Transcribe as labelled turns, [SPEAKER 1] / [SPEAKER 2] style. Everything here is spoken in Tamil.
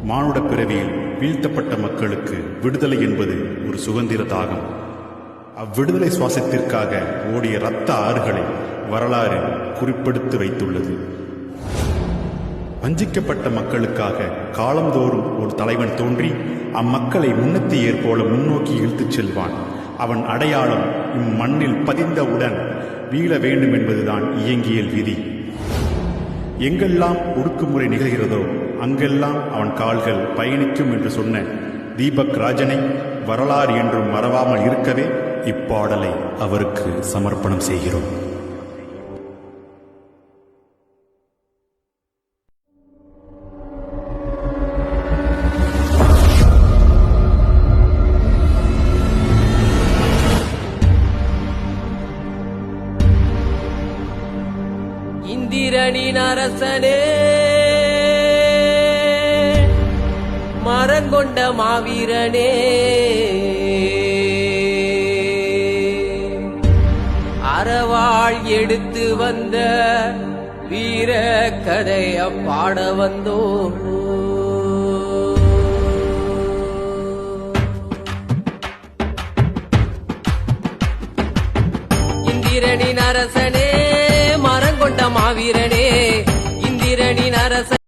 [SPEAKER 1] மானுட பிறவியில் வீழ்த்தப்பட்ட மக்களுக்கு விடுதலை என்பது ஒரு சுதந்திர தாகம். அவ்விடுதலை சுவாசத்திற்காக ஓடிய இரத்த ஆறுகளை வரலாறு குறிப்பெடுத்து வைத்துள்ளது. வஞ்சிக்கப்பட்ட மக்களுக்காக காலந்தோறும் ஒரு தலைவன் தோன்றி அம்மக்களை முன்னத்தி ஏற்போல முன்னோக்கி இழுத்துச் செல்வான். அவன் அடையாளம் இம்மண்ணில் பதிந்தவுடன் வீழ வேண்டும் என்பதுதான் இயங்கியல் விதி. எங்கெல்லாம் ஒடுக்குமுறை நிகழ்கிறதோ அங்கெல்லாம் அவன் கால்கள் பயணிக்கும் என்று சொன்ன தீபக் ராஜனை வரலாறு என்றும் மறவாமல் இருக்கவே இப்பாடலை அவருக்கு சமர்ப்பணம் செய்கிறோம்.
[SPEAKER 2] இந்திரனின் அரசனே, மரங்கொண்ட மாவீரனே, அறவாள் எடுத்து வந்த வீர கதைய பாட வந்தோ. இந்திரனின் அரசனே, மரங்கொண்ட மாவீரனே, இந்திரனின் அரச